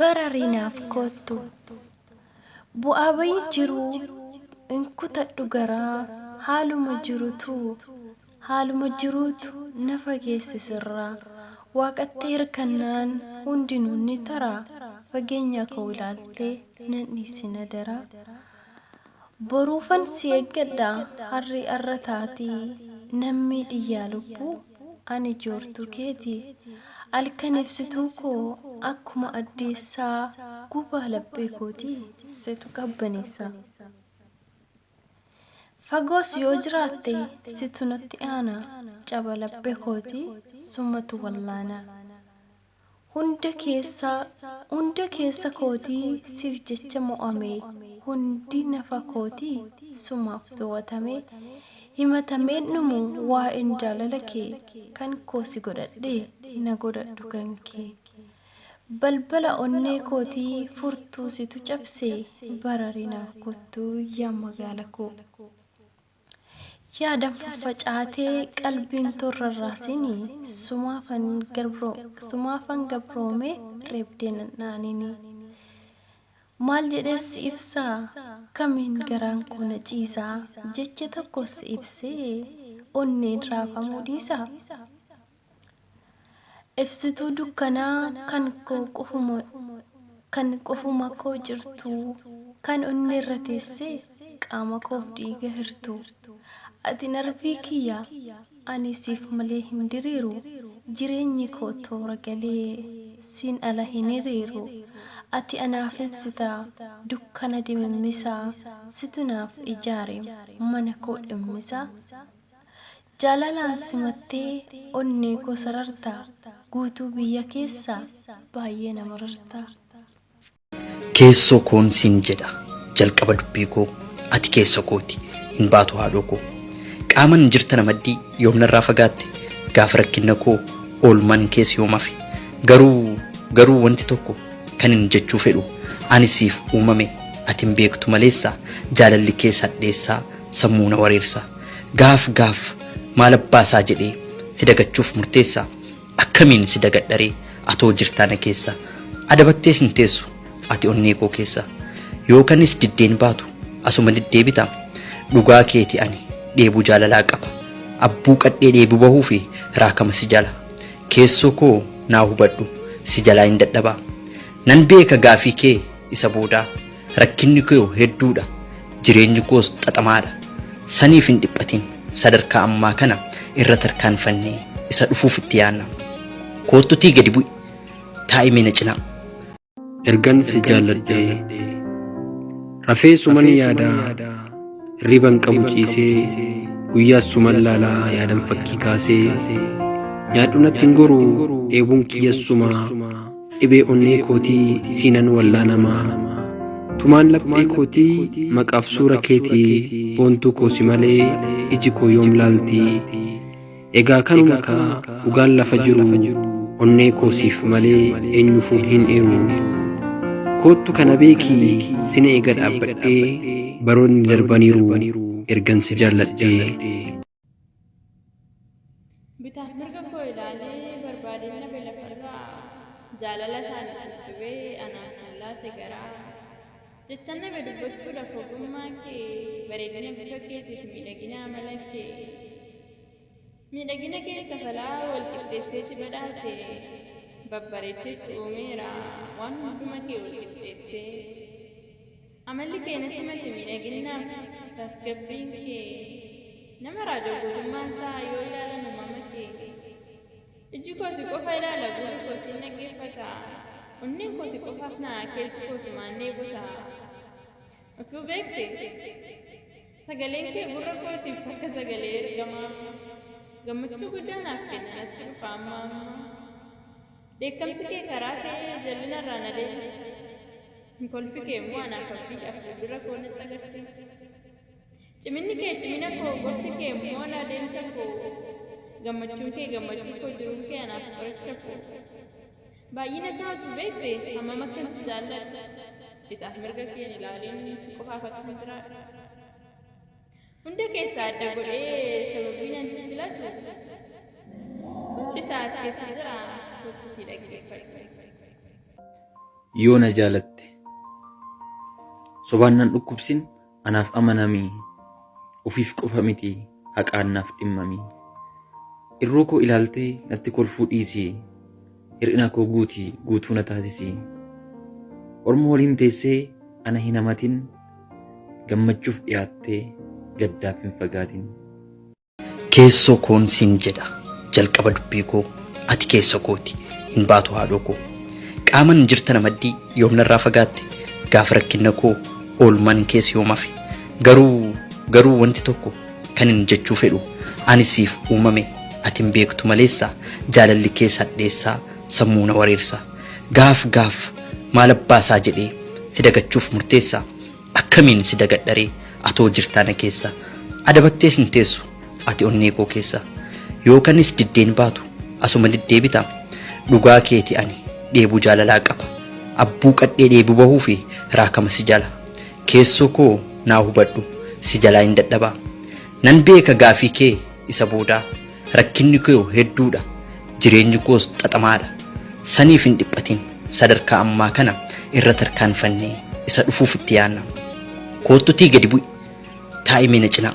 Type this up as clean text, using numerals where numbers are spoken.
bararinaaf kottu bu'aa bayii jiru in kutadhu garaa haaluma jiruutu nafa geessisirraa waaqatti hirkannaan hundinuu ni taraa fageenya koo ilaaltee nan dhiisina daraa boruufan si eeggadha harri arra taatii namni dhiyyaa lubbuu ani joortu keeti alkan ibsituu koo akkuma addeessaa gubaa laphee kooti seetu qabbaneessa fagoos yoo jiraatte situ natti aana caba laphee kooti summatu wallaana hunda keessa kootii siif jecha mo'ame hundi nafa kootii sumaaf to'atame himatameen dhumu waa'een jaalala kee kan koosi godhadhe na godhadhu kan kee balbala onnee kootii furtuu situ cabse bararinaaf kottuu yaa magaala koo yaadan faffacaatee qalbiin torrarraasini sumaafan gabroome reebdeen naanini maal jedhees ibsaa kamiin garaan koo na ciisaa jecha tokkos ibsee onneen raafamuu dhiisaa ibsituu dukkanaa kan qofuma koo jirtu kan onni irra teessee qaama koof dhiiga hirtu ati narbii kiyya ani siif malee hin diriiru jireenyi koo toora galee siin ala hin hiriiru ati anaaf ibsitaa dukkana dimimmisaa situ naaf ijaare mana koo dhimmisaa jaalalaan simattee onnee koo sarartaa guutuu biyya keessaa baay'ee nama rartaa keessoo koon siin jedha jalqaba dubbii koo ati keessa kooti hin baatu haadhoo koo qaaman jirta namaddii yoomnarraa fagaatte gaafa rakkinna koo oolman keessa yoomafe garuu wanti tokko kan hin jechuu fedhu ani siif uumame ati hin beektu maleessaa jaalalli keessa hadheessaa sammuu na wareersaa gaaf maal abbaasaa jedhee si dagachuuf murteessaa akkamiin si dagadharee atoo jirtaana keessa adabattees hin teessu ati onnee koo keessa yookanis diddeen baatu asuma deddeebita dhugaa keeti ani dheebuu jaalalaa qaba abbuu qadhee dheebuu bahuu fi raakama si jala keessoo koo naa hubadhu si jalaa hin dadhabaa nan beeka gaafii kee isa boodaa rakkinni koo hedduudha jireenyi koos xaxamaadha saniif hin dhiphatin sadarkaa ammaa kana irra tarkaanfannee isa dhufuuf itti yaanna koottutii gadi bu'i taa'imee na cinaa ergan si jaalladhee rafee suman yaadaa riban qabu ciisee guyyaa suman laalaa yaadan fakkii kaasee nyaadhu natti hin goru dheebuun kiyyassumaa dhibee onnee kootii siinan wallaanamaa tumaan laphee kootii maqaaf suura keetii boontuu koosi malee iji koo yoom laaltii egaa kanuma kaa dhugaan lafa jiru onnee koosiif malee eenyuufuu hin eeru koottu kana beekii sina eega dhaabbadhee baroonni darbaniiru ergan si jaalladhee bitaaf mirga koo ilaalee barbaadina lafarraa jaalala isaanii sissibee anaaf laate garaa jechan nama dubbachuudhaaf ogummaa kee bareedina bifa keetiif miidhagina amala kee miidhagina keessa falaa wal qixxeessee si badhaase babbareechis uumeera waan hunduma kee wal qixxeessee amalli kee na simate miidhaginaaf tasgabbiin kee nama raajoo guutummaan isaa yoo ilaalan uumama kee iji koo si qofa ilaala gurri koo si dhaggeeffata onneen koo si qofaaf naa keessi koo si maannee buta utuu beekte sagaleen kee gurra kootiif akka sagalee ergamaa gammachuu guddaa naaf kenna natti dhufa amma dheekkamsi kee karaa ta'ee jallinarraa na deebisa kolfi kee immoo anaaf abdiidhaaf fuuldura koo natti agarsiisa ciminni kee cimina koo gorsi kee immoo na adeemsa koo gammachuun kee gammachuu koo jiruun kee anaaf qoricha koo baay'ina isaatu beekte hammam akkan si jaalladha bitaaf mirga keen ilaaliin si qofaaf akka jiraadha hunda keessaa adda godhee sababiin ani si filatu hundi isaas keessa jira tokkitti dhaggeeffadhu yoo na jaalatte sobaan nan dhukkubsin anaaf amanamii ofiif qofa miti haqaan naaf dhimmamii irroo koo ilaaltee natti kolfuu dhiisii hir'ina koo guutuu na taasisii orma waliin teessee ana hin hamatin gammachuuf dhiyaattee gaddaaf hin fagaatin. Keessoo koon siin jedha jalqaba dubbii koo ati keessa kooti hin baatu haadhoo koo qaaman jirta namaddii yoomnarraa fagaatte gaafa rakkina koo oolman keessa yoomafe garuu wanti tokko kan hin jechuu fedhu ani siif uumame ati hin beektu maleessaa jaalalli keessa hadheessaa sammuu na wareersaa gaaf maal abbaasaa jedhee si dagachuuf murteessaa akkamiin si dagadharee atoo jirtaana keessa adabattees hin teessu ati onnee koo keessa yookanis diddeen baatu asuma diddeebita dhugaa keeti ani dheebuu jaalalaa qaba abbuu qadhee dheebuu bahuu fi raakama si jala keessoo koo naa hubadhu si jalaa hin dadhabaa nan beeka gaafii kee isa boodaa rakkinni koo hedduudha jireenyi koos xaxamaadha saniif hin dhiphatin sadarkaa ammaa kana irra tarkaanfannee isa dhufuuf itti yaanna koottutii gadi bu'i taa'imee na cinaa